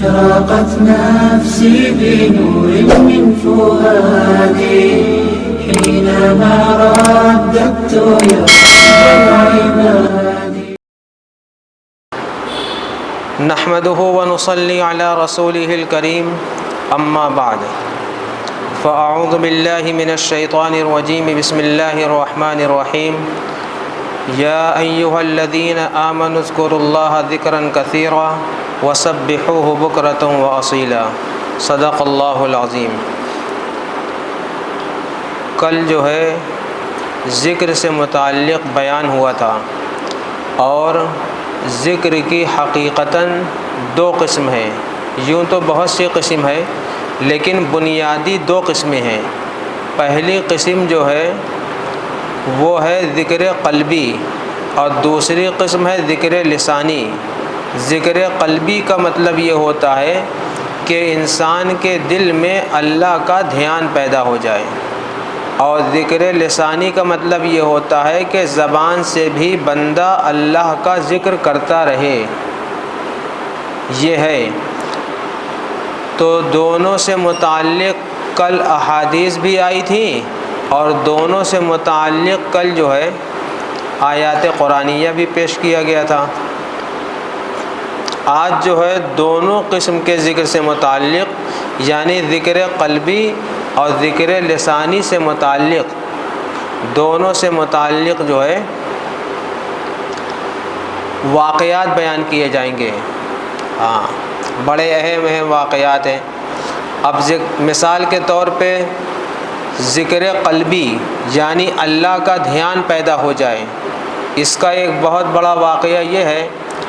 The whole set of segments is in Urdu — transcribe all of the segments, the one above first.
أشرقت نفسي بنور من فؤادي حينما رددت يا رب العباد. نحمده ونصلي على رسوله الكريم اما بعد فاعوذ بالله من الشيطان الرجيم بسم الله الرحمن الرحيم يا ايها الذين آمنوا اذكروا الله ذكرا كثيرا وسبحوه بكرة واصيلا صدق اللہ العظیم. کل جو ہے ذکر سے متعلق بیان ہوا تھا اور ذکر کی حقیقتاً دو قسم ہیں. یوں تو بہت سی قسم ہے لیکن بنیادی دو قسمیں ہیں. پہلی قسم جو ہے وہ ہے ذکر قلبی اور دوسری قسم ہے ذکر لسانی. ذکر قلبی کا مطلب یہ ہوتا ہے کہ انسان کے دل میں اللہ کا دھیان پیدا ہو جائے، اور ذکر لسانی کا مطلب یہ ہوتا ہے کہ زبان سے بھی بندہ اللہ کا ذکر کرتا رہے. یہ ہے تو دونوں سے متعلق کل احادیث بھی آئی تھیں اور دونوں سے متعلق کل جو ہے آیات قرآنیہ بھی پیش کیا گیا تھا. آج جو ہے دونوں قسم کے ذکر سے متعلق یعنی ذکر قلبی اور ذکر لسانی سے متعلق دونوں سے متعلق جو ہے واقعات بیان کیے جائیں گے. ہاں، بڑے اہم واقعات ہیں. اب مثال کے طور پہ ذکر قلبی یعنی اللہ کا دھیان پیدا ہو جائے، اس کا ایک بہت بڑا واقعہ یہ ہے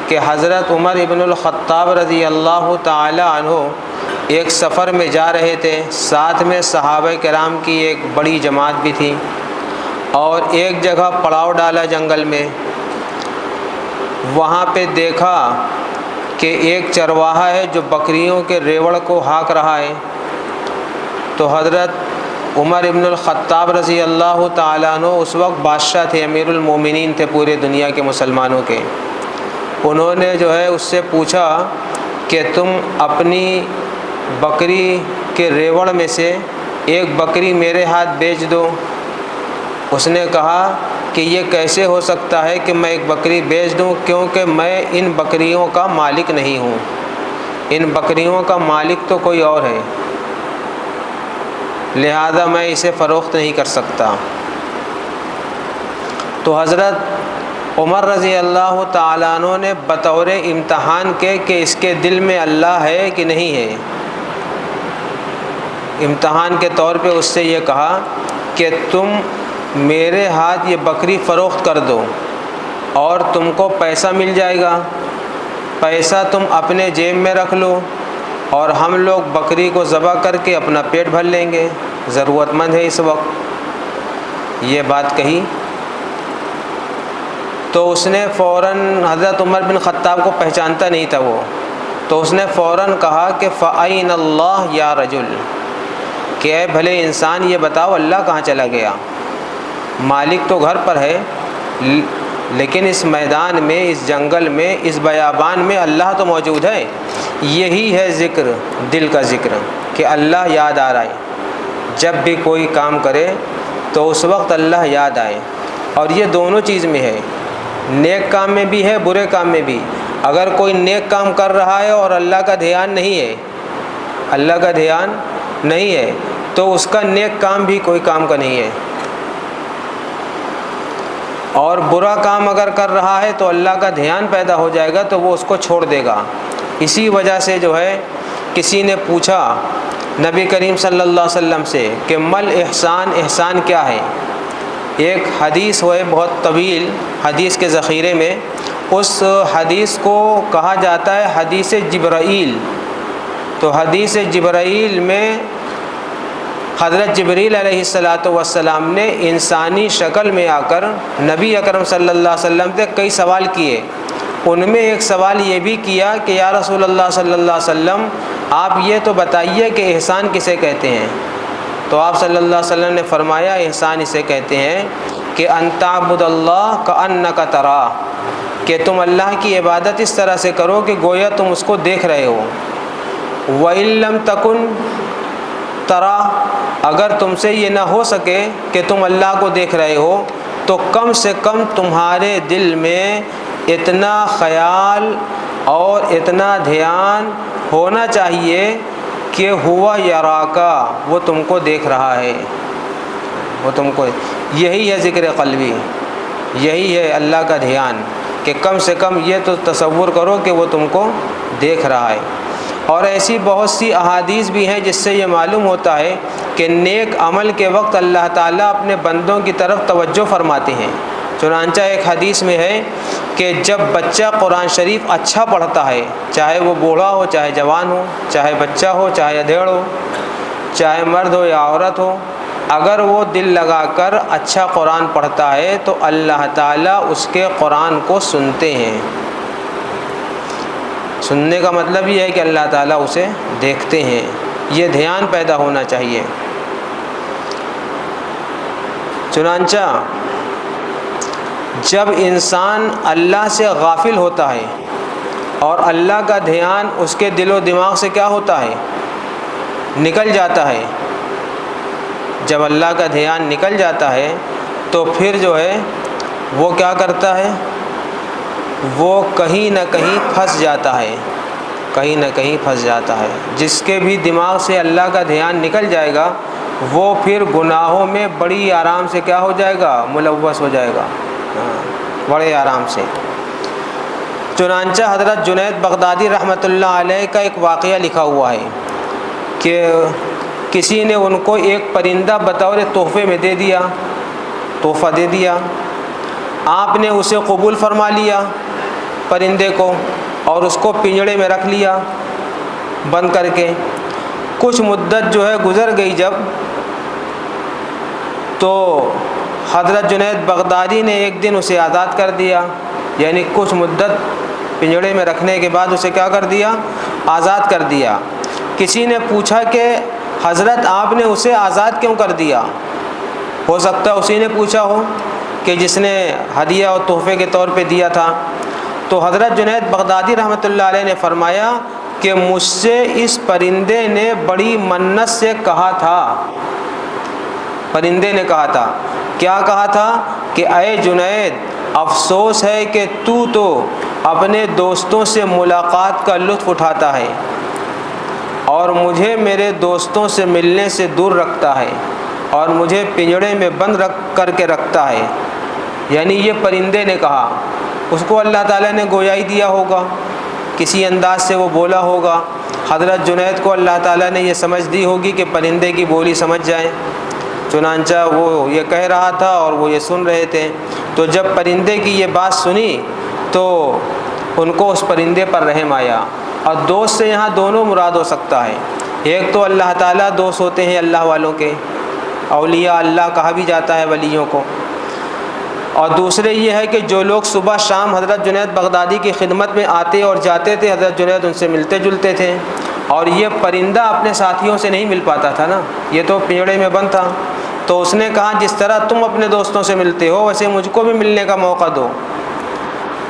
کہ حضرت عمر ابن الخطاب رضی اللہ تعالی عنہ ایک سفر میں جا رہے تھے. ساتھ میں صحابہ کرام کی ایک بڑی جماعت بھی تھی اور ایک جگہ پڑاؤ ڈالا جنگل میں. وہاں پہ دیکھا کہ ایک چرواہا ہے جو بکریوں کے ریوڑ کو ہانک رہا ہے. تو حضرت عمر ابن الخطاب رضی اللہ تعالیٰ عنہ اس وقت بادشاہ تھے، امیر المومنین تھے پورے دنیا کے مسلمانوں کے. انہوں نے جو ہے اس سے پوچھا کہ تم اپنی بکری کے ریوڑ میں سے ایک بکری میرے ہاتھ بیچ دو. اس نے کہا کہ یہ کیسے ہو سکتا ہے کہ میں ایک بکری بیچ دوں، کیونکہ میں ان بکریوں کا مالک نہیں ہوں، ان بکریوں کا مالک تو کوئی اور ہے، لہذا میں اسے فروخت نہیں کر سکتا. تو حضرت عمر رضی اللہ تعالیٰ عنہ نے بطور امتحان کے کہ اس کے دل میں اللہ ہے کہ نہیں ہے، امتحان کے طور پہ اس سے یہ کہا کہ تم میرے ہاتھ یہ بکری فروخت کر دو اور تم کو پیسہ مل جائے گا. پیسہ تم اپنے جیب میں رکھ لو اور ہم لوگ بکری کو ذبح کر کے اپنا پیٹ بھر لیں گے، ضرورت مند ہے اس وقت. یہ بات کہی تو اس نے فوراً، حضرت عمر بن خطاب کو پہچانتا نہیں تھا وہ، تو اس نے فوراً کہا کہ فَأَيْنَ اللَّهُ يَا رَجُلُ، کہ اے بھلے انسان یہ بتاؤ اللہ کہاں چلا گیا. مالک تو گھر پر ہے لیکن اس میدان میں، اس جنگل میں، اس بیابان میں اللہ تو موجود ہے. یہی ہے ذکر، دل کا ذکر، کہ اللہ یاد آ رہا ہے. جب بھی کوئی کام کرے تو اس وقت اللہ یاد آئے. اور یہ دونوں چیز میں ہے، نیک کام میں بھی ہے، برے کام میں بھی. اگر کوئی نیک کام کر رہا ہے اور اللہ کا دھیان نہیں ہے، اللہ کا دھیان نہیں ہے تو اس کا نیک کام بھی کوئی کام کا نہیں ہے. اور برا کام اگر کر رہا ہے تو اللہ کا دھیان پیدا ہو جائے گا تو وہ اس کو چھوڑ دے گا. اسی وجہ سے جو ہے کسی نے پوچھا نبی کریم صلی اللہ علیہ وسلم سے کہ مل احسان، احسان کیا ہے. ایک حدیث ہوئے بہت طویل حدیث کے ذخیرے میں، اس حدیث کو کہا جاتا ہے حدیث جبرائیل. تو حدیث جبرائیل میں حضرت جبریل علیہ السلام نے انسانی شکل میں آ کر نبی اکرم صلی اللہ علیہ وسلم سے کئی سوال کیے. ان میں ایک سوال یہ بھی کیا کہ یا رسول اللہ صلی اللہ علیہ وسلم، آپ یہ تو بتائیے کہ احسان کسے کہتے ہیں. تو آپ صلی اللہ علیہ وسلم نے فرمایا احسان اسے کہتے ہیں کہ ان تعبد اللہ کأنک تراہ، کہ تم اللہ کی عبادت اس طرح سے کرو کہ گویا تم اس کو دیکھ رہے ہو. وَإِن لَّمْ تَكُن تَرَى، اگر تم سے یہ نہ ہو سکے کہ تم اللہ کو دیکھ رہے ہو تو کم سے کم تمہارے دل میں اتنا خیال اور اتنا دھیان ہونا چاہیے کہ ہوا یراکا، وہ تم کو دیکھ رہا ہے، وہ تم کو، یہی ہے ذکر قلبی، یہی ہے اللہ کا دھیان، کہ کم سے کم یہ تو تصور کرو کہ وہ تم کو دیکھ رہا ہے۔ اور ایسی بہت سی احادیث بھی ہیں جس سے یہ معلوم ہوتا ہے کہ نیک عمل کے وقت اللہ تعالیٰ اپنے بندوں کی طرف توجہ فرماتے ہیں۔ چنانچہ ایک حدیث میں ہے کہ جب بچہ قرآن شریف اچھا پڑھتا ہے، چاہے وہ بوڑھا ہو، چاہے جوان ہو، چاہے بچہ ہو، چاہے ادھیڑ ہو، چاہے مرد ہو یا عورت ہو، اگر وہ دل لگا کر اچھا قرآن پڑھتا ہے تو اللہ تعالیٰ اس کے قرآن کو سنتے ہیں۔ سننے کا مطلب یہ ہے کہ اللہ تعالیٰ اسے دیکھتے ہیں، یہ دھیان پیدا ہونا چاہیے۔ چنانچہ جب انسان اللہ سے غافل ہوتا ہے اور اللہ کا دھیان اس کے دل و دماغ سے کیا ہوتا ہے، نکل جاتا ہے، جب اللہ کا دھیان نکل جاتا ہے تو پھر جو ہے وہ کیا کرتا ہے، وہ کہیں نہ کہیں پھنس جاتا ہے، کہیں نہ کہیں پھنس جاتا ہے۔ جس کے بھی دماغ سے اللہ کا دھیان نکل جائے گا وہ پھر گناہوں میں بڑی آرام سے کیا ہو جائے گا، ملوث ہو جائے گا، بڑے آرام سے۔ چنانچہ حضرت جنید بغدادی رحمۃ اللہ علیہ کا ایک واقعہ لکھا ہوا ہے کہ کسی نے ان کو ایک پرندہ بطور تحفے میں دے دیا، تحفہ دے دیا، آپ نے اسے قبول فرما لیا پرندے کو اور اس کو پنجڑے میں رکھ لیا بند کر کے۔ کچھ مدت جو ہے گزر گئی جب، تو حضرت جنید بغدادی نے ایک دن اسے آزاد کر دیا، یعنی کچھ مدت پنجڑے میں رکھنے کے بعد اسے کیا کر دیا، آزاد کر دیا۔ کسی نے پوچھا کہ حضرت آپ نے اسے آزاد کیوں کر دیا؟ ہو سکتا ہے اسی نے پوچھا ہو کہ جس نے ہدیہ اور تحفے کے طور پہ دیا تھا۔ تو حضرت جنید بغدادی رحمۃ اللہ علیہ نے فرمایا کہ مجھ سے اس پرندے نے بڑی منت سے کہا تھا، پرندے نے کہا تھا، کیا کہا تھا کہ اے جنید، افسوس ہے کہ تو اپنے دوستوں سے ملاقات کا لطف اٹھاتا ہے اور مجھے میرے دوستوں سے ملنے سے دور رکھتا ہے اور مجھے پنجڑے میں بند کر کے رکھتا ہے۔ یعنی یہ پرندے نے کہا، اس کو اللہ تعالیٰ نے گویا ہی دیا ہوگا، کسی انداز سے وہ بولا ہوگا، حضرت جنید کو اللہ تعالیٰ نے یہ سمجھ دی ہوگی کہ پرندے کی بولی سمجھ جائیں، چنانچہ وہ یہ کہہ رہا تھا اور وہ یہ سن رہے تھے۔ تو جب پرندے کی یہ بات سنی تو ان کو اس پرندے پر رحم آیا۔ اور دوست سے یہاں دونوں مراد ہو سکتا ہے، ایک تو اللہ تعالیٰ دوست ہوتے ہیں اللہ والوں کے، اولیاء اللہ کہا بھی جاتا ہے ولیوں کو، اور دوسرے یہ ہے کہ جو لوگ صبح شام حضرت جنید بغدادی کی خدمت میں آتے اور جاتے تھے، حضرت جنید ان سے ملتے جلتے تھے، اور یہ پرندہ اپنے ساتھیوں سے نہیں مل پاتا تھا نا، یہ تو پنجڑے میں بند تھا۔ تو اس نے کہا جس طرح تم اپنے دوستوں سے ملتے ہو ویسے مجھ کو بھی ملنے کا موقع دو۔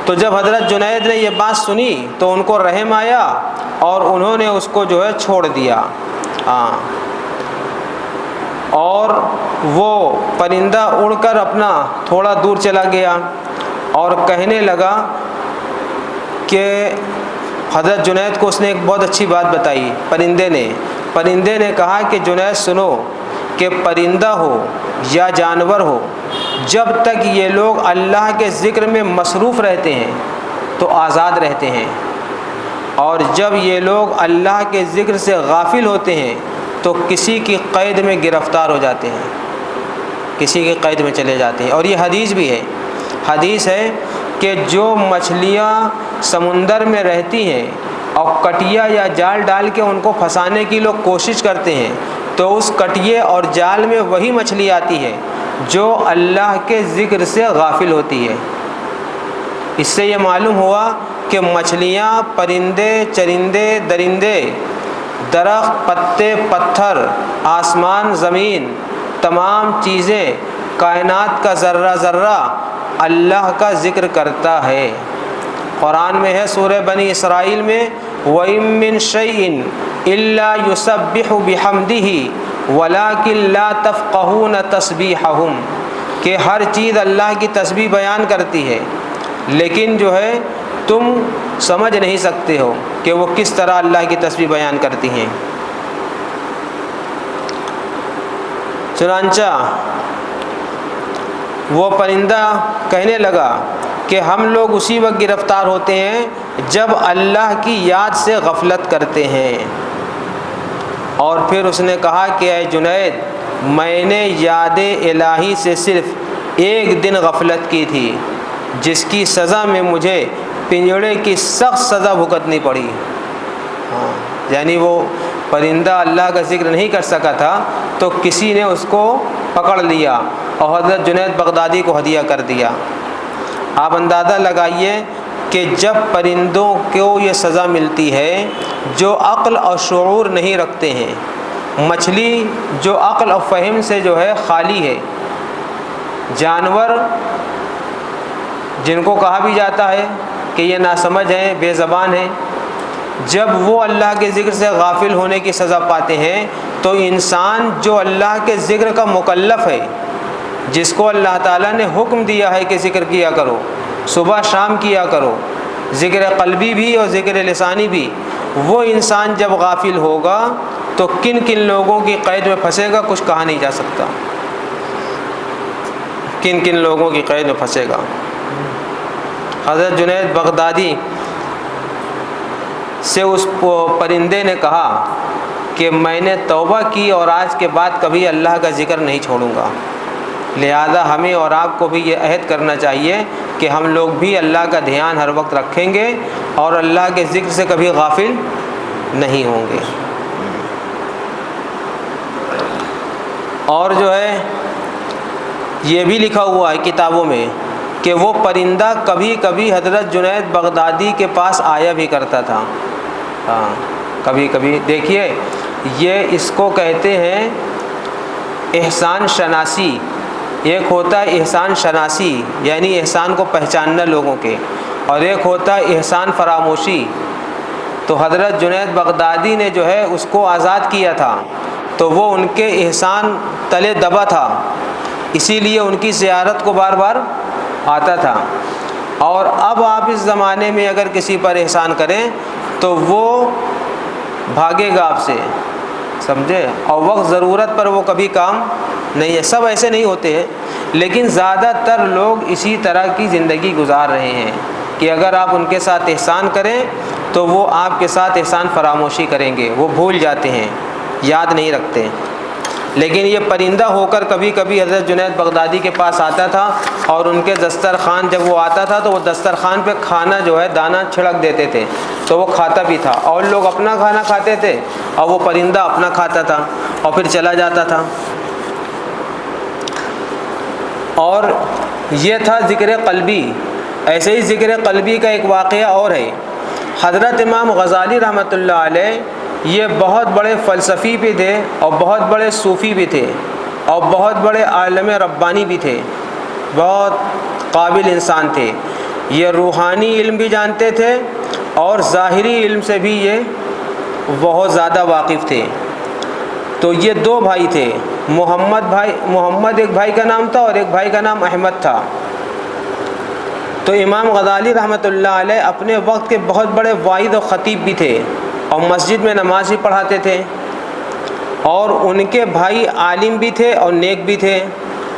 تو جب حضرت جنید نے یہ بات سنی تو ان کو رحم آیا اور انہوں نے اس کو جو ہے چھوڑ دیا، اور وہ پرندہ اڑ کر اپنا تھوڑا دور چلا گیا اور کہنے لگا کہ حضرت جنید کو اس نے ایک بہت اچھی بات بتائی، پرندے نے کہا کہ جنید سنو کہ پرندہ ہو یا جانور ہو، جب تک یہ لوگ اللہ کے ذکر میں مصروف رہتے ہیں تو آزاد رہتے ہیں، اور جب یہ لوگ اللہ کے ذکر سے غافل ہوتے ہیں تو کسی کی قید میں گرفتار ہو جاتے ہیں، کسی کی قید میں چلے جاتے ہیں۔ اور یہ حدیث بھی ہے، حدیث ہے کہ جو مچھلیاں سمندر میں رہتی ہیں اور کٹیا یا جال ڈال کے ان کو پھنسانے کی لوگ کوشش کرتے ہیں تو اس کٹیے اور جال میں وہی مچھلی آتی ہے جو اللہ کے ذکر سے غافل ہوتی ہے۔ اس سے یہ معلوم ہوا کہ مچھلیاں، پرندے، چرندے، درندے، درخت، پتے، پتھر، آسمان، زمین، تمام چیزیں، کائنات کا ذرہ ذرہ اللہ کا ذکر کرتا ہے۔ قرآن میں ہے سورہ بنی اسرائیل میں وَإِن مِّن شَيْءٍ إِلَّا يُسَبِّحُ بِحَمْدِهِ وَلَٰكِن لَّا تَفْقَهُونَ تَسْبِيحَهُمْ کہ ہر چیز اللہ کی تسبیح بیان کرتی ہے، لیکن جو ہے تم سمجھ نہیں سکتے ہو کہ وہ کس طرح اللہ کی تسبیح بیان کرتی ہیں۔ چنانچہ وہ پرندہ کہنے لگا کہ ہم لوگ اسی وقت گرفتار ہوتے ہیں جب اللہ کی یاد سے غفلت کرتے ہیں۔ اور پھر اس نے کہا کہ اے جنید، میں نے یاد الہی سے صرف ایک دن غفلت کی تھی، جس کی سزا میں مجھے پنجڑے کی سخت سزا بھگتنی پڑی۔ یعنی وہ پرندہ اللہ کا ذکر نہیں کر سکا تھا تو کسی نے اس کو پکڑ لیا اور حضرت جنید بغدادی کو ہدیہ کر دیا۔ آپ اندازہ لگائیے کہ جب پرندوں کو یہ سزا ملتی ہے جو عقل اور شعور نہیں رکھتے ہیں، مچھلی جو عقل اور فہم سے جو ہے خالی ہے، جانور جن کو کہا بھی جاتا ہے کہ یہ ناسمجھ ہیں، بے زبان ہیں، جب وہ اللہ کے ذکر سے غافل ہونے کی سزا پاتے ہیں تو انسان جو اللہ کے ذکر کا مکلف ہے، جس کو اللہ تعالیٰ نے حکم دیا ہے کہ ذکر کیا کرو، صبح شام کیا کرو، ذکر قلبی بھی اور ذکر لسانی بھی، وہ انسان جب غافل ہوگا تو کن کن لوگوں کی قید میں پھنسے گا کچھ کہا نہیں جا سکتا، کن کن لوگوں کی قید میں پھنسے گا۔ حضرت جنید بغدادی سے اس پرندے نے کہا کہ میں نے توبہ کی اور آج کے بعد کبھی اللہ کا ذکر نہیں چھوڑوں گا، لہذا ہمیں اور آپ کو بھی یہ عہد کرنا چاہیے کہ ہم لوگ بھی اللہ کا دھیان ہر وقت رکھیں گے اور اللہ کے ذکر سے کبھی غافل نہیں ہوں گے۔ اور جو ہے یہ بھی لکھا ہوا ہے کتابوں میں کہ وہ پرندہ کبھی کبھی حضرت جنید بغدادی کے پاس آیا بھی کرتا تھا۔ کبھی کبھی دیکھیے، یہ اس کو کہتے ہیں احسان شناسی۔ ایک ہوتا ہے احسان شناسی یعنی احسان کو پہچاننا لوگوں کے، اور ایک ہوتا ہے احسان فراموشی۔ تو حضرت جنید بغدادی نے جو ہے اس کو آزاد کیا تھا تو وہ ان کے احسان تلے دبا تھا، اسی لیے ان کی زیارت کو بار بار آتا تھا۔ اور اب آپ اس زمانے میں اگر کسی پر احسان کریں تو وہ بھاگے گا آپ سے، سمجھے، اور وقت ضرورت پر وہ کبھی کام نہیں ہے۔ سب ایسے نہیں ہوتے ہیں، لیکن زیادہ تر لوگ اسی طرح کی زندگی گزار رہے ہیں کہ اگر آپ ان کے ساتھ احسان کریں تو وہ آپ کے ساتھ احسان فراموشی کریں گے، وہ بھول جاتے ہیں، یاد نہیں رکھتے۔ لیکن یہ پرندہ ہو کر کبھی کبھی حضرت جنید بغدادی کے پاس آتا تھا، اور ان کے دسترخوان جب وہ آتا تھا تو وہ دسترخوان پہ کھانا جو ہے دانہ چھڑک دیتے تھے تو وہ کھاتا بھی تھا، اور لوگ اپنا کھانا کھاتے تھے اور وہ پرندہ اپنا کھاتا تھا اور پھر چلا جاتا تھا۔ اور یہ تھا ذکر قلبی۔ ایسے ہی ذکر قلبی کا ایک واقعہ اور ہے۔ حضرت امام غزالی رحمۃ اللہ علیہ یہ بہت بڑے فلسفی بھی تھے اور بہت بڑے صوفی بھی تھے اور بہت بڑے عالم ربانی بھی تھے، بہت قابل انسان تھے۔ یہ روحانی علم بھی جانتے تھے اور ظاہری علم سے بھی یہ بہت زیادہ واقف تھے۔ تو یہ دو بھائی تھے، محمد ایک بھائی کا نام تھا اور ایک بھائی کا نام احمد تھا۔ تو امام غزالی رحمۃ اللہ علیہ اپنے وقت کے بہت بڑے واعظ و خطیب بھی تھے اور مسجد میں نماز بھی پڑھاتے تھے، اور ان کے بھائی عالم بھی تھے اور نیک بھی تھے،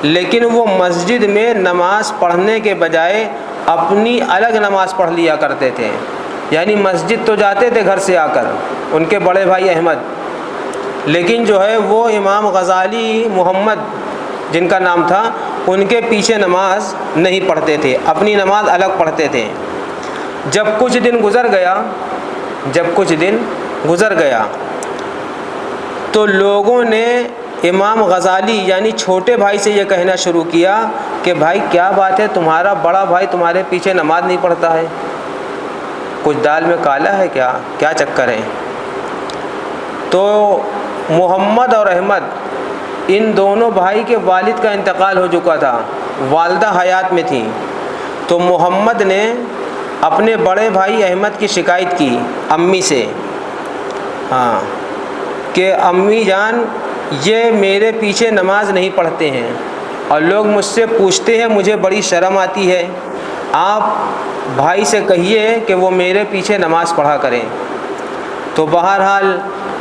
لیکن وہ مسجد میں نماز پڑھنے کے بجائے اپنی الگ نماز پڑھ لیا کرتے تھے۔ یعنی مسجد تو جاتے تھے گھر سے آ کر ان کے بڑے بھائی احمد، لیکن جو ہے وہ امام غزالی محمد جن کا نام تھا ان کے پیچھے نماز نہیں پڑھتے تھے، اپنی نماز الگ پڑھتے تھے۔ جب کچھ دن گزر گیا تو لوگوں نے امام غزالی یعنی چھوٹے بھائی سے یہ کہنا شروع کیا کہ بھائی کیا بات ہے، تمہارا بڑا بھائی تمہارے پیچھے نماز نہیں پڑھتا ہے، کچھ دال میں کالا ہے کیا چکر ہے؟ تو محمد اور احمد ان دونوں بھائی کے والد کا انتقال ہو چکا تھا، والدہ حیات میں تھیں۔ تو محمد نے اپنے بڑے بھائی احمد کی شکایت کی امی سے، ہاں، کہ امی جان یہ میرے پیچھے نماز نہیں پڑھتے ہیں اور لوگ مجھ سے پوچھتے ہیں، مجھے بڑی شرم آتی ہے، آپ بھائی سے کہیے کہ وہ میرے پیچھے نماز پڑھا کریں۔ تو بہرحال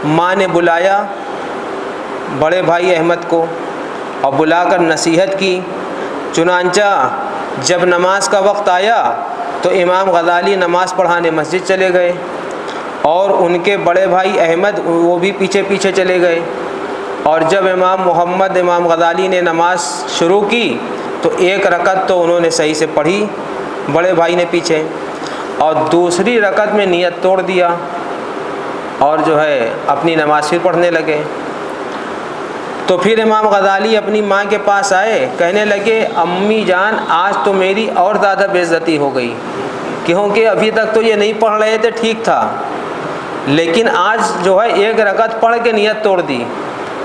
ماں نے بلایا بڑے بھائی احمد کو اور بلا کر نصیحت کی۔ چنانچہ جب نماز کا وقت آیا تو امام غزالی نماز پڑھانے مسجد چلے گئے اور ان کے بڑے بھائی احمد وہ بھی پیچھے پیچھے چلے گئے، اور جب امام غزالی نے نماز شروع کی تو ایک رکعت تو انہوں نے صحیح سے پڑھی بڑے بھائی نے پیچھے، اور دوسری رکعت میں نیت توڑ دیا اور جو ہے اپنی نماز پھر پڑھنے لگے۔ تو پھر امام غزالی اپنی ماں کے پاس آئے، کہنے لگے امی جان آج تو میری اور زیادہ بے عزتی ہو گئی، کیونکہ ابھی تک تو یہ نہیں پڑھ رہے تھے، ٹھیک تھا، لیکن آج جو ہے ایک رکعت پڑھ کے نیت توڑ دی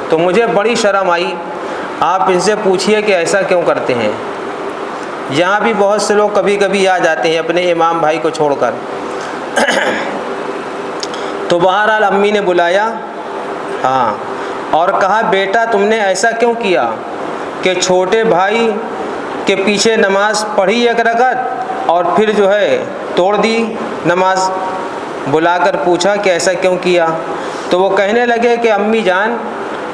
تو مجھے بڑی شرم آئی، آپ ان سے پوچھئے کہ ایسا کیوں کرتے ہیں۔ یہاں بھی بہت سے لوگ کبھی کبھی آ جاتے ہیں اپنے امام بھائی کو چھوڑ کر۔ تو بہرحال امی نے بلایا، ہاں، اور کہا بیٹا تم نے ایسا کیوں کیا کہ چھوٹے بھائی کے پیچھے نماز پڑھی ایک رکعت اور پھر جو ہے توڑ دی نماز۔ بلا کر پوچھا کہ ایسا کیوں کیا، تو وہ کہنے لگے کہ امی جان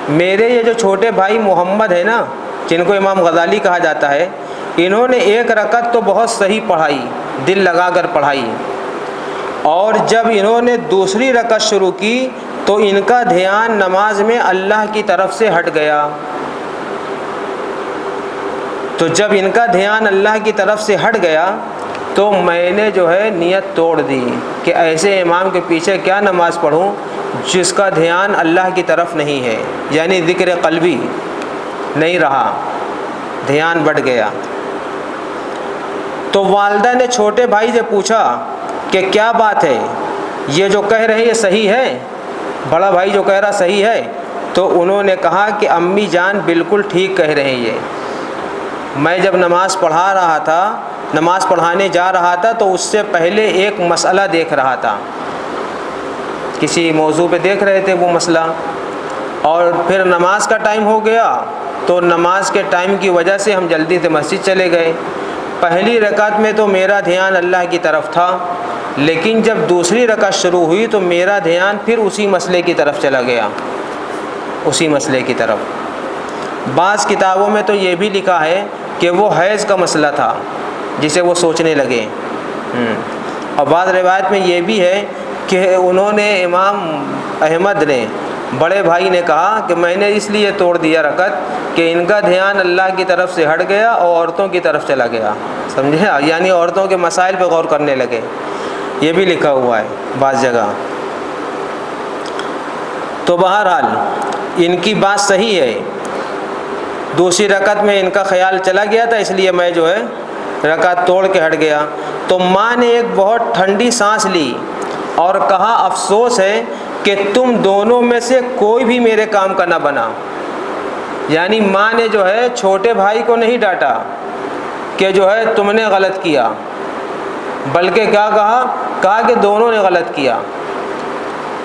میرے یہ جو چھوٹے بھائی محمد ہے نا، جن کو امام غزالی کہا جاتا ہے، انہوں نے ایک رکعت تو بہت صحیح پڑھائی، دل لگا کر پڑھائی، اور جب انہوں نے دوسری رکعت شروع کی تو ان کا دھیان نماز میں اللہ کی طرف سے ہٹ گیا۔ تو جب ان کا دھیان اللہ کی طرف سے ہٹ گیا تو میں نے جو ہے نیت توڑ دی کہ ایسے امام کے پیچھے کیا نماز پڑھوں جس کا دھیان اللہ کی طرف نہیں ہے، یعنی ذکر قلبی نہیں رہا، دھیان بٹ گیا۔ تو والدہ نے چھوٹے بھائی سے پوچھا کہ کیا بات ہے، یہ جو کہہ رہے یہ صحیح ہے، بڑا بھائی جو کہہ رہا صحیح ہے؟ تو انہوں نے کہا کہ امی جان بالکل ٹھیک کہہ رہے ہیں، یہ میں جب نماز پڑھانے جا رہا تھا تو اس سے پہلے ایک مسئلہ دیکھ رہا تھا، کسی موضوع پہ دیکھ رہے تھے وہ مسئلہ، اور پھر نماز کا ٹائم ہو گیا تو نماز کے ٹائم کی وجہ سے ہم جلدی سے مسجد چلے گئے۔ پہلی رکعت میں تو میرا دھیان اللہ کی طرف تھا، لیکن جب دوسری رکعت شروع ہوئی تو میرا دھیان پھر اسی مسئلے کی طرف چلا گیا، اسی مسئلے کی طرف۔ بعض کتابوں میں تو یہ بھی لکھا ہے کہ وہ حیض کا مسئلہ تھا جسے وہ سوچنے لگے، اور بعض روایت میں یہ بھی ہے کہ انہوں نے امام احمد نے بڑے بھائی نے کہا کہ میں نے اس لیے توڑ دیا رکعت کہ ان کا دھیان اللہ کی طرف سے ہٹ گیا اور عورتوں کی طرف چلا گیا، سمجھے، یعنی عورتوں کے مسائل پہ غور کرنے لگے، یہ بھی لکھا ہوا ہے بعض جگہ۔ تو بہرحال ان کی بات صحیح ہے، دوسری رکعت میں ان کا خیال چلا گیا تھا، اس لیے میں جو ہے رکعت توڑ کے ہٹ گیا۔ تو ماں نے ایک بہت ٹھنڈی سانس لی اور کہا افسوس ہے کہ تم دونوں میں سے کوئی بھی میرے کام کا نہ بنا، یعنی ماں نے جو ہے چھوٹے بھائی کو نہیں ڈانٹا کہ جو ہے تم نے غلط کیا، بلکہ کیا کہا کہ دونوں نے غلط کیا۔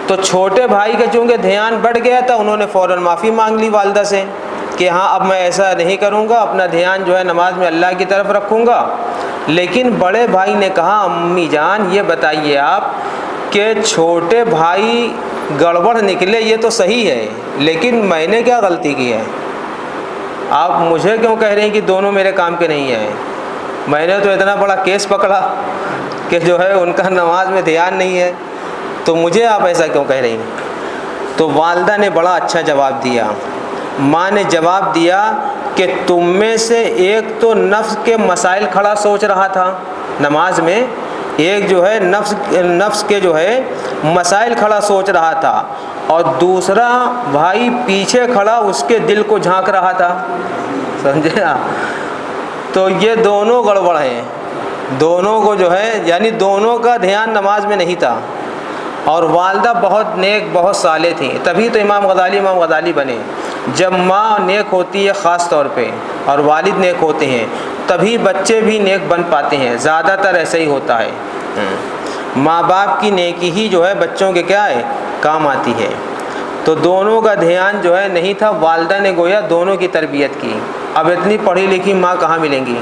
تو چھوٹے بھائی کا چونکہ دھیان بڑھ گیا تھا، انہوں نے فوراً معافی مانگ لی والدہ سے کہ ہاں اب میں ایسا نہیں کروں گا، اپنا دھیان جو ہے نماز میں اللہ کی طرف رکھوں گا۔ لیکن بڑے بھائی نے کہا امی جان یہ بتائیے آپ کہ چھوٹے بھائی گڑبڑ نکلے یہ تو صحیح ہے، لیکن میں نے کیا غلطی کی ہے؟ آپ مجھے کیوں کہہ رہے ہیں کہ دونوں میرے کام کے نہیں ہیں؟ میں نے تو اتنا بڑا کیس پکڑا کہ جو ہے ان کا نماز میں دھیان نہیں ہے، تو مجھے آپ ایسا کیوں کہہ رہی ہیں؟ تو والدہ نے بڑا اچھا جواب دیا۔ ماں نے جواب دیا کہ تم میں سے ایک تو نفس کے مسائل کھڑا سوچ رہا تھا نماز میں، ایک جو ہے نفس کے جو ہے مسائل کھڑا سوچ رہا تھا، اور دوسرا بھائی پیچھے کھڑا اس کے دل کو جھانک رہا تھا، سمجھے نا؟ تو یہ دونوں گڑبڑ ہیں، دونوں کو جو ہے یعنی دونوں کا دھیان نماز میں نہیں تھا۔ اور والدہ بہت نیک بہت صالح تھیں، تبھی تو امام غزالی بنے۔ جب ماں نیک ہوتی ہے خاص طور پہ اور والد نیک ہوتے ہیں تبھی بچے بھی نیک بن پاتے ہیں، زیادہ تر ایسا ہی ہوتا ہے۔ ماں باپ کی نیکی ہی جو ہے بچوں کے کیا ہے کام آتی ہے۔ تو دونوں کا دھیان جو ہے نہیں تھا، والدہ نے گویا دونوں کی تربیت کی۔ اب اتنی پڑھی لکھی ماں کہاں ملیں گی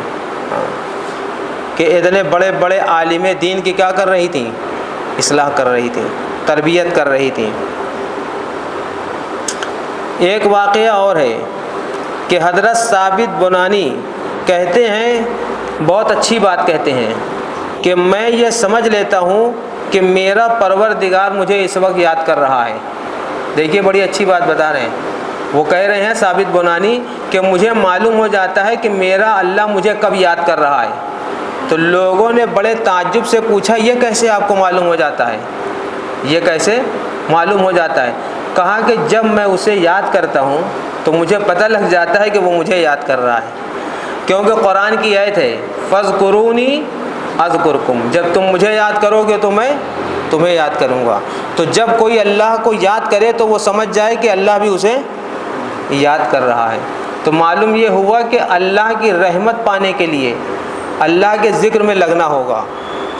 کہ اتنے بڑے بڑے عالم دین کی کیا کر رہی تھیں، اصلاح کر رہی تھیں، تربیت کر رہی تھیں۔ ایک واقعہ اور ہے کہ حضرت ثابت بنانی کہتے ہیں، بہت اچھی بات کہتے ہیں کہ میں یہ سمجھ لیتا ہوں کہ میرا پروردگار مجھے اس وقت یاد کر رہا ہے۔ دیکھیے بڑی اچھی بات بتا رہے ہیں، وہ کہہ رہے ہیں ثابت بنانی کہ مجھے معلوم ہو جاتا ہے کہ میرا اللہ مجھے کب یاد کر رہا ہے۔ تو لوگوں نے بڑے تعجب سے پوچھا، یہ کیسے آپ کو معلوم ہو جاتا ہے، یہ کیسے معلوم ہو جاتا ہے؟ کہا کہ جب میں اسے یاد کرتا ہوں تو مجھے پتہ لگ جاتا ہے کہ وہ مجھے یاد کر رہا ہے، کیونکہ قرآن کی آیت ہے فاذکرونی اذکرکم، جب تم مجھے یاد کرو گے تو میں تمہیں یاد کروں گا۔ تو جب کوئی اللہ کو یاد کرے تو وہ سمجھ جائے کہ اللہ بھی اسے یاد کر رہا ہے۔ تو معلوم یہ ہوا کہ اللہ کی رحمت پانے کے لیے اللہ کے ذکر میں لگنا ہوگا۔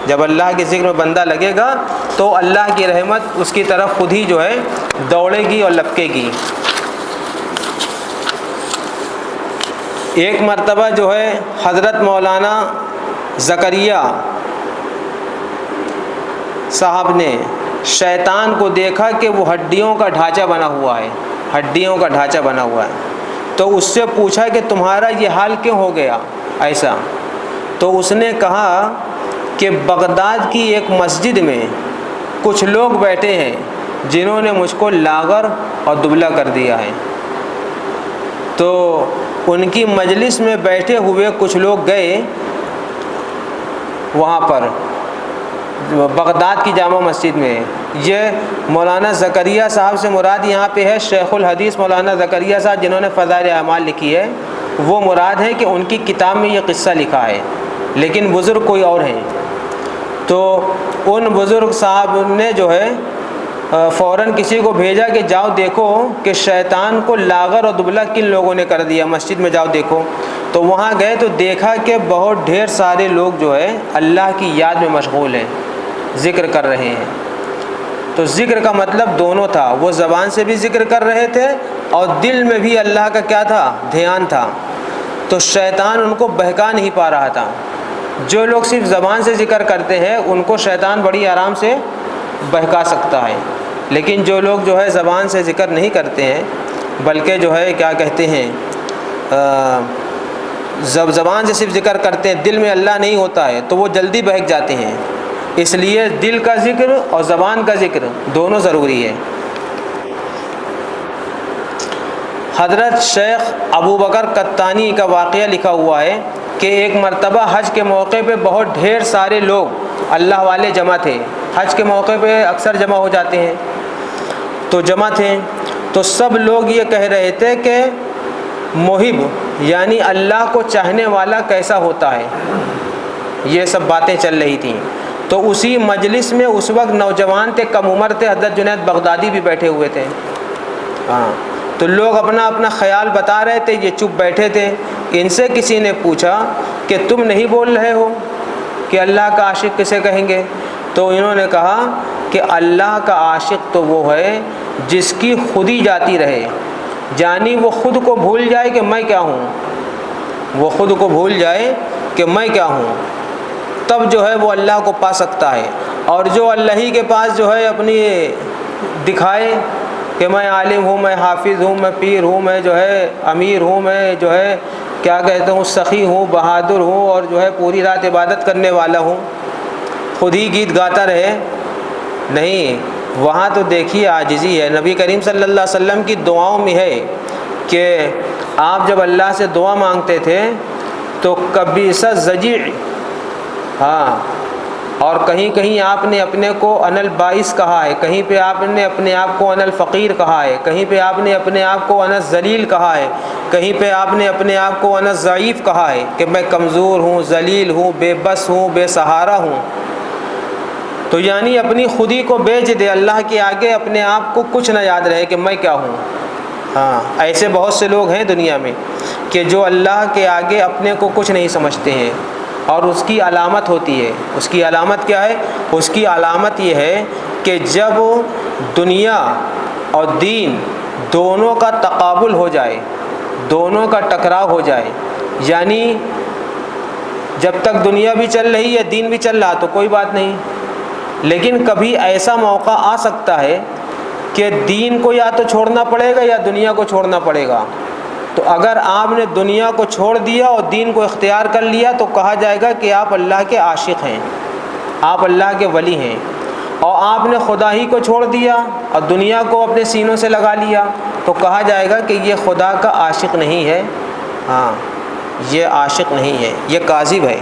جب اللہ کے ذکر میں بندہ لگے گا تو اللہ کی رحمت اس کی طرف خود ہی جو ہے دوڑے گی اور لپکے گی۔ ایک مرتبہ جو ہے حضرت مولانا زکریا صاحب نے شیطان کو دیکھا کہ وہ ہڈیوں کا ڈھانچہ بنا ہوا ہے، ہڈیوں کا ڈھانچہ بنا ہوا ہے، تو اس سے پوچھا کہ تمہارا یہ حال کیوں ہو گیا ایسا؟ تو اس نے کہا کہ بغداد کی ایک مسجد میں کچھ لوگ بیٹھے ہیں جنہوں نے مجھ کو لاغر اور دبلا کر دیا ہے۔ تو ان کی مجلس میں بیٹھے ہوئے کچھ لوگ گئے وہاں پر بغداد کی جامع مسجد میں۔ یہ مولانا زکریا صاحب سے مراد یہاں پہ ہے شیخ الحدیث مولانا زکریا صاحب جنہوں نے فضائل اعمال لکھی ہے، وہ مراد ہے کہ ان کی کتاب میں یہ قصہ لکھا ہے، لیکن بزرگ کوئی اور ہیں۔ تو ان بزرگ صاحب نے جو ہے فوراً کسی کو بھیجا کہ جاؤ دیکھو کہ شیطان کو لاغر اور دبلا کن لوگوں نے کر دیا، مسجد میں جاؤ دیکھو۔ تو وہاں گئے تو دیکھا کہ بہت ڈھیر سارے لوگ جو ہے اللہ کی یاد میں مشغول ہیں، ذکر کر رہے ہیں۔ تو ذکر کا مطلب دونوں تھا، وہ زبان سے بھی ذکر کر رہے تھے اور دل میں بھی اللہ کا کیا تھا، دھیان تھا۔ تو شیطان ان کو بہکا نہیں پا رہا تھا۔ جو لوگ صرف زبان سے ذکر کرتے ہیں ان کو شیطان بڑی آرام سے بہکا سکتا ہے، لیکن جو لوگ جو ہے زبان سے ذکر نہیں کرتے ہیں بلکہ جو ہے کیا کہتے ہیں زبان سے صرف ذکر کرتے ہیں، دل میں اللہ نہیں ہوتا ہے تو وہ جلدی بہک جاتے ہیں۔ اس لیے دل کا ذکر اور زبان کا ذکر دونوں ضروری ہے۔ حضرت شیخ ابو بکر قطانی کا واقعہ لکھا ہوا ہے کہ ایک مرتبہ حج کے موقع پہ بہت ڈھیر سارے لوگ اللہ والے جمع تھے۔ حج کے موقع پہ اکثر جمع ہو جاتے ہیں، تو جمع تھے تو سب لوگ یہ کہہ رہے تھے کہ محب یعنی اللہ کو چاہنے والا کیسا ہوتا ہے، یہ سب باتیں چل رہی تھیں۔ تو اسی مجلس میں اس وقت نوجوان تھے، کم عمر تھے، حضرت جنید بغدادی بھی بیٹھے ہوئے تھے۔ تو لوگ اپنا اپنا خیال بتا رہے تھے، یہ چپ بیٹھے تھے۔ ان سے کسی نے پوچھا کہ تم نہیں بول رہے ہو کہ اللہ کا عاشق کسے کہیں گے؟ تو انہوں نے کہا کہ اللہ کا عاشق تو وہ ہے جس کی خودی جاتی رہے، یعنی وہ خود کو بھول جائے کہ میں کیا ہوں، وہ خود کو بھول جائے کہ میں کیا ہوں، تب جو ہے وہ اللہ کو پا سکتا ہے۔ اور جو اللہ ہی کے پاس جو ہے اپنی دکھائے کہ میں عالم ہوں، میں حافظ ہوں، میں پیر ہوں، میں جو ہے امیر ہوں، میں جو ہے کیا کہتا ہوں سخی ہوں، بہادر ہوں، اور جو ہے پوری رات عبادت کرنے والا ہوں، خود ہی گیت گاتا رہے، نہیں، وہاں تو دیکھیے عاجزی ہے۔ نبی کریم صلی اللہ علیہ وسلم کی دعاؤں میں ہے کہ آپ جب اللہ سے دعا مانگتے تھے تو کبھی سا زجیع، اور کہیں کہیں آپ نے اپنے کو ان البائس کہا ہے، کہیں پہ آپ نے اپنے آپ کو ان الفقیر کہا ہے، کہیں پہ آپ نے اپنے آپ کو ان الذلیل کہا ہے، کہیں پہ آپ نے اپنے آپ کو ان الضعیف کہا ہے کہ میں کمزور ہوں، ذلیل ہوں، بے بس ہوں، بے سہارا ہوں۔ تو یعنی اپنی خودی کو بیچ دے، اللہ کے آگے اپنے آپ کو کچھ نہ یاد رہے کہ میں کیا ہوں۔ ایسے بہت سے لوگ ہیں دنیا میں کہ جو اللہ کے آگے اپنے کو کچھ نہیں سمجھتے ہیں، اور اس کی علامت ہوتی ہے. اس کی علامت کیا ہے؟ اس کی علامت یہ ہے کہ جب دنیا اور دین دونوں کا تقابل ہو جائے، دونوں کا ٹکراؤ ہو جائے، یعنی جب تک دنیا بھی چل رہی ہے دین بھی چل رہا تو کوئی بات نہیں، لیکن کبھی ایسا موقع آ سکتا ہے کہ دین کو یا تو چھوڑنا پڑے گا یا دنیا کو چھوڑنا پڑے گا. تو اگر آپ نے دنیا کو چھوڑ دیا اور دین کو اختیار کر لیا تو کہا جائے گا کہ آپ اللہ کے عاشق ہیں، آپ اللہ کے ولی ہیں. اور آپ نے خدا ہی کو چھوڑ دیا اور دنیا کو اپنے سینوں سے لگا لیا تو کہا جائے گا کہ یہ خدا کا عاشق نہیں ہے، ہاں یہ عاشق نہیں ہے، یہ کاذب ہے،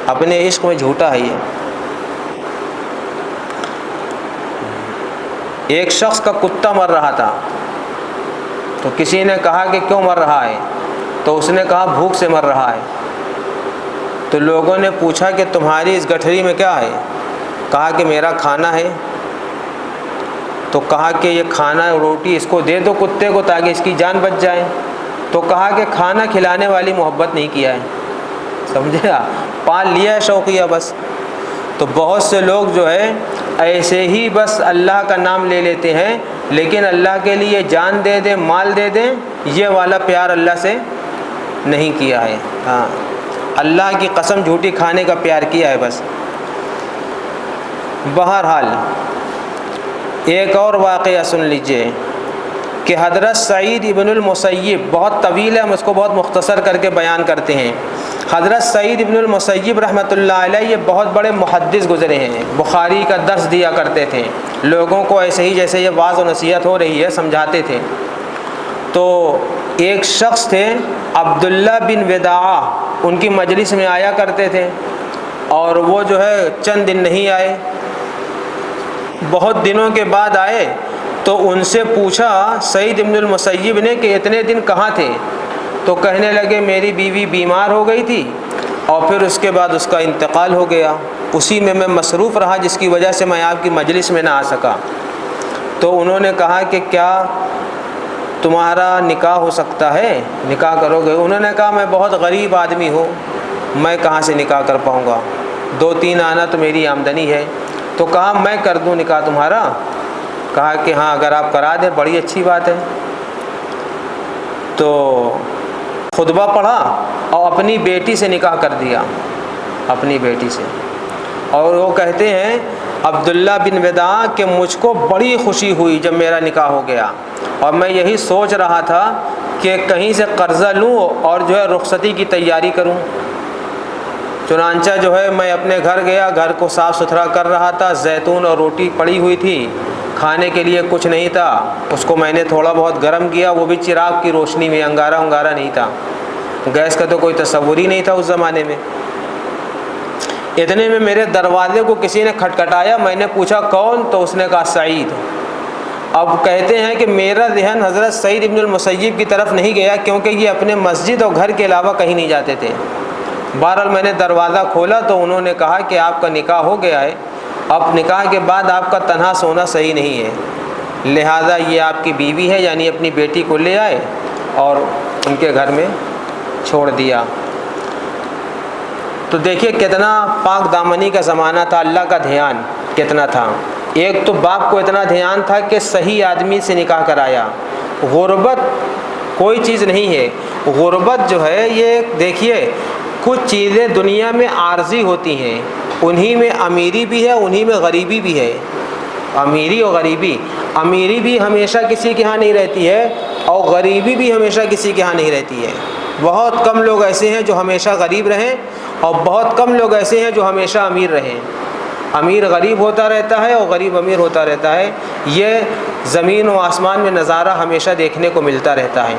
اپنے عشق میں جھوٹا ہے. یہ ایک شخص کا کتا مر رہا تھا تو کسی نے کہا کہ کیوں مر رہا ہے؟ تو اس نے کہا بھوک سے مر رہا ہے. تو لوگوں نے پوچھا کہ تمہاری اس گٹھری میں کیا ہے؟ کہا کہ میرا کھانا ہے. تو کہا کہ یہ کھانا روٹی اس کو دے دو کتے کو تاکہ اس کی جان بچ جائے. تو کہا کہ کھانا کھلانے والی محبت نہیں کیا ہے، سمجھے گا، پال لیا ہے شوقیہ بس. تو بہت سے لوگ جو ہے ایسے ہی بس اللہ کا نام لے لیتے ہیں، لیکن اللہ کے لیے جان دے دیں، مال دے دیں، یہ والا پیار اللہ سے نہیں کیا ہے. ہاں اللہ کی قسم جھوٹی کھانے کا پیار کیا ہے بس. بہرحال ایک اور واقعہ سن لیجئے کہ حضرت سعید ابن المسیب، بہت طویل ہے، ہم اس کو بہت مختصر کر کے بیان کرتے ہیں. حضرت سعید ابن المسیب رحمۃ اللہ علیہ یہ بہت بڑے محدث گزرے ہیں، بخاری کا درس دیا کرتے تھے، لوگوں کو ایسے ہی جیسے یہ واعظ و نصیحت ہو رہی ہے سمجھاتے تھے. تو ایک شخص تھے عبداللہ بن وداع، ان کی مجلس میں آیا کرتے تھے اور وہ جو ہے چند دن نہیں آئے، بہت دنوں کے بعد آئے. تو ان سے پوچھا سعید ابن المسیب نے کہ اتنے دن کہاں تھے؟ تو کہنے لگے میری بیوی بیمار ہو گئی تھی اور پھر اس کے بعد اس کا انتقال ہو گیا، اسی میں مصروف رہا جس کی وجہ سے میں آپ کی مجلس میں نہ آ سکا. تو انہوں نے کہا کہ کیا تمہارا نکاح ہو سکتا ہے، نکاح کرو گے؟ انہوں نے کہا میں بہت غریب آدمی ہوں، میں کہاں سے نکاح کر پاؤں گا، 2-3 آنا تو میری آمدنی ہے. تو کہا میں کر دوں نکاح تمہارا؟ کہا کہ ہاں اگر آپ کرا دیں بڑی اچھی بات ہے. تو خطبہ پڑھا اور اپنی بیٹی سے نکاح کر دیا، اپنی بیٹی سے. اور وہ کہتے ہیں عبداللہ بن وداع کہ مجھ کو بڑی خوشی ہوئی جب میرا نکاح ہو گیا، اور میں یہی سوچ رہا تھا کہ کہیں سے قرضہ لوں اور جو ہے رخصتی کی تیاری کروں. چنانچہ جو ہے میں اپنے گھر گیا، گھر کو صاف ستھرا کر رہا تھا، زیتون اور روٹی پڑی ہوئی تھی، کھانے کے لیے کچھ نہیں تھا، اس کو میں نے تھوڑا بہت گرم کیا، وہ بھی چراغ کی روشنی میں، انگارہ نہیں تھا، گیس کا تو کوئی تصور ہی نہیں تھا اس زمانے میں. اتنے میں میرے دروازے کو کسی نے کھٹکھٹایا، میں نے پوچھا کون؟ تو اس نے کہا سعید. اب کہتے ہیں کہ میرا ذہن حضرت سعید ابن المسیب کی طرف نہیں گیا کیونکہ یہ اپنے مسجد اور گھر کے علاوہ کہیں نہیں جاتے تھے. بہرحال میں نے دروازہ کھولا تو انہوں نے کہا کہ آپ کا نکاح ہو گیا ہے، اب نکاح کے بعد آپ کا تنہا سونا صحیح نہیں ہے، لہٰذا یہ آپ کی بیوی ہے، یعنی اپنی بیٹی کو لے آئے اور ان کے گھر میں چھوڑ دیا. تو دیکھیے کتنا پاک دامنی کا زمانہ تھا، اللہ کا دھیان کتنا تھا. ایک تو باپ کو اتنا دھیان تھا کہ صحیح آدمی سے نکاح کرایا. غربت کوئی چیز نہیں ہے، غربت جو ہے یہ دیکھیے کچھ چیزیں دنیا میں عارضی ہوتی ہیں، انہی میں امیری بھی ہے، انہی میں غریبی بھی ہے. امیری اور غریبی، امیری بھی ہمیشہ کسی کے ہاں نہیں رہتی ہے اور غریبی بھی ہمیشہ کسی کے ہاں نہیں رہتی ہے. بہت کم لوگ ایسے ہیں جو ہمیشہ غریب رہیں اور بہت کم لوگ ایسے ہیں جو ہمیشہ امیر رہیں. امیر غریب ہوتا رہتا ہے اور غریب امیر ہوتا رہتا ہے، یہ زمین و آسمان میں نظارہ ہمیشہ دیکھنے کو ملتا رہتا ہے.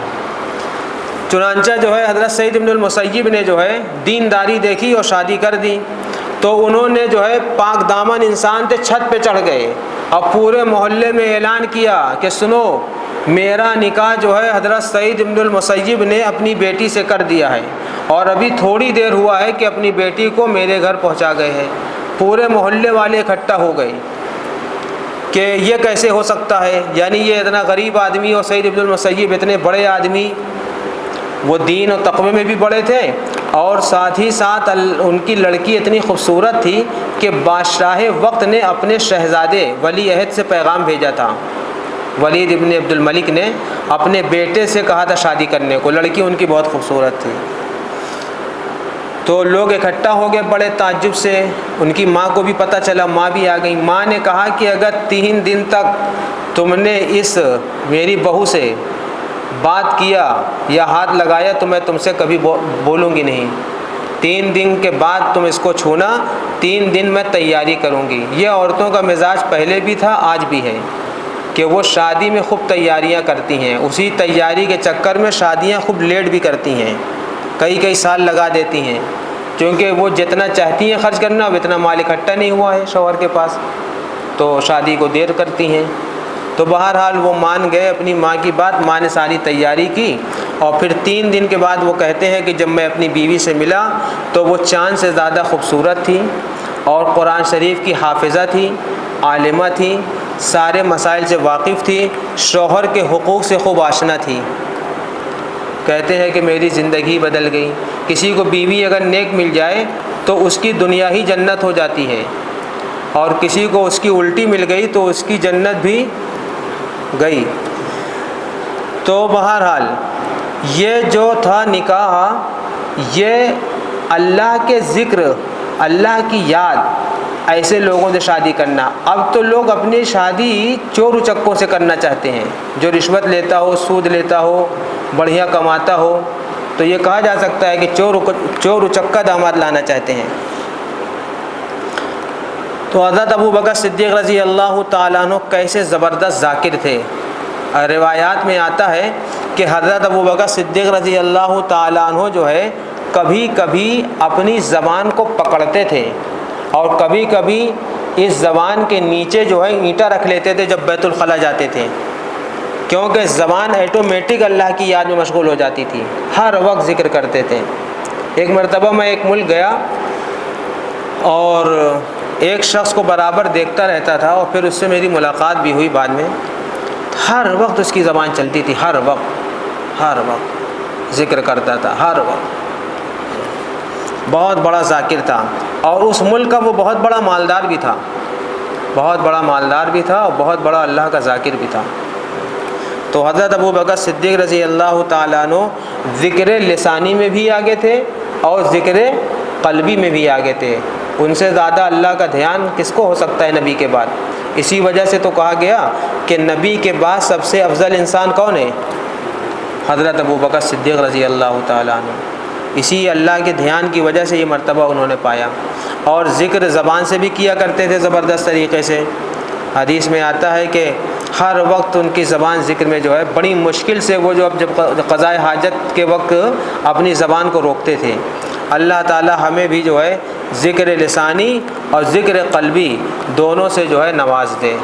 چنانچہ جو ہے حضرت سعید ابن المسیب نے جو ہے دینداری دیکھی اور شادی کر دی. تو انہوں نے جو ہے پاک دامن انسان تھے، چھت پہ چڑھ گئے اور پورے محلے میں اعلان کیا کہ سنو میرا نکاح جو ہے حضرت سعید ابن المسیب نے اپنی بیٹی سے کر دیا ہے اور ابھی تھوڑی دیر ہوا ہے کہ اپنی بیٹی کو میرے گھر پہنچا گئے ہیں. پورے محلے والے اکٹھا ہو گئے کہ یہ کیسے ہو سکتا ہے، یعنی یہ اتنا غریب آدمی اور سعید ابن المسیب اتنے بڑے آدمی، وہ دین اور تقوی میں بھی بڑے تھے اور ساتھ ہی ساتھ ان کی لڑکی اتنی خوبصورت تھی کہ بادشاہ وقت نے اپنے شہزادے ولی عہد سے پیغام بھیجا تھا. ولید ابن عبد الملک نے اپنے بیٹے سے کہا تھا شادی کرنے کو. لڑکی ان کی بہت خوبصورت تھی. تو لوگ اکٹھا ہو گئے بڑے تعجب سے. ان کی ماں کو بھی پتہ چلا, ماں بھی آ گئی. ماں نے کہا کہ اگر 3 دن تک تم نے اس میری بہو سے بات کیا یا ہاتھ لگایا تو میں تم سے کبھی بولوں گی نہیں. 3 دن کے بعد تم اس کو چھونا, 3 دن میں تیاری کروں گی. یہ عورتوں کا مزاج پہلے بھی تھا, آج بھی ہے, کہ وہ شادی میں خوب تیاریاں کرتی ہیں. اسی تیاری کے چکر میں شادیاں خوب لیٹ بھی کرتی ہیں, کئی سال لگا دیتی ہیں, کیونکہ وہ جتنا چاہتی ہیں خرچ کرنا اب اتنا مال اکٹھا نہیں ہوا ہے شوہر کے پاس, تو شادی کو دیر کرتی ہیں. تو بہرحال وہ مان گئے اپنی ماں کی بات. ماں نے ساری تیاری کی اور پھر 3 دن کے بعد وہ کہتے ہیں کہ جب میں اپنی بیوی سے ملا تو وہ چاند سے زیادہ خوبصورت تھی اور قرآن شریف کی حافظہ تھی, عالمہ تھی, سارے مسائل سے واقف تھی, شوہر کے حقوق سے خوب آشنا تھی. کہتے ہیں کہ میری زندگی بدل گئی. کسی کو بیوی اگر نیک مل جائے تو اس کی دنیا ہی جنت ہو جاتی ہے, اور کسی کو اس کی الٹی مل گئی تو اس کی جنت بھی گئی. تو بہرحال یہ جو تھا نکاح, یہ اللہ کے ذکر, اللہ کی یاد, ایسے لوگوں سے شادی کرنا. اب تو لوگ اپنی شادی چور اچکوں سے کرنا چاہتے ہیں, جو رشوت لیتا ہو, سود لیتا ہو, بڑھیا کماتا ہو, تو یہ کہا جا سکتا ہے کہ چور اچکا داماد لانا چاہتے ہیں. تو حضرت ابو بکر صدیق رضی اللہ تعالیٰ عنہ کیسے زبردست ذاکر تھے. روایات میں آتا ہے کہ حضرت ابو بکر صدیق رضی اللہ تعالیٰ عنہ جو ہے کبھی کبھی اپنی زبان کو پکڑتے تھے اور کبھی کبھی اس زبان کے نیچے جو ہے اینٹا رکھ لیتے تھے جب بیت الخلاء جاتے تھے, کیونکہ زبان ایٹومیٹک اللہ کی یاد میں مشغول ہو جاتی تھی, ہر وقت ذکر کرتے تھے. ایک مرتبہ میں ایک ملک گیا اور ایک شخص کو برابر دیکھتا رہتا تھا اور پھر اس سے میری ملاقات بھی ہوئی بعد میں. ہر وقت اس کی زبان چلتی تھی, ہر وقت ذکر کرتا تھا, ہر وقت. بہت بڑا ذاکر تھا اور اس ملک کا وہ بہت بڑا مالدار بھی تھا, اور بہت بڑا اللہ کا ذاکر بھی تھا. تو حضرت ابو بکر صدیق رضی اللہ تعالیٰ عنہ ذکر لسانی میں بھی آگے تھے اور ذکر قلبی میں بھی آگے تھے. ان سے زیادہ اللہ کا دھیان کس کو ہو سکتا ہے نبی کے بعد. اسی وجہ سے تو کہا گیا کہ نبی کے بعد سب سے افضل انسان کون ہے؟ حضرت ابو بکر صدیق رضی اللہ تعالیٰ عنہ. اسی اللہ کے دھیان کی وجہ سے یہ مرتبہ انہوں نے پایا. اور ذکر زبان سے بھی کیا کرتے تھے زبردست طریقے سے. حدیث میں آتا ہے کہ ہر وقت ان کی زبان ذکر میں جو ہے بڑی مشکل سے وہ جب قضاء حاجت کے وقت اپنی زبان کو روکتے تھے. اللہ تعالی ہمیں بھی جو ہے ذکر لسانی اور ذکر قلبی دونوں سے جو ہے نواز دے.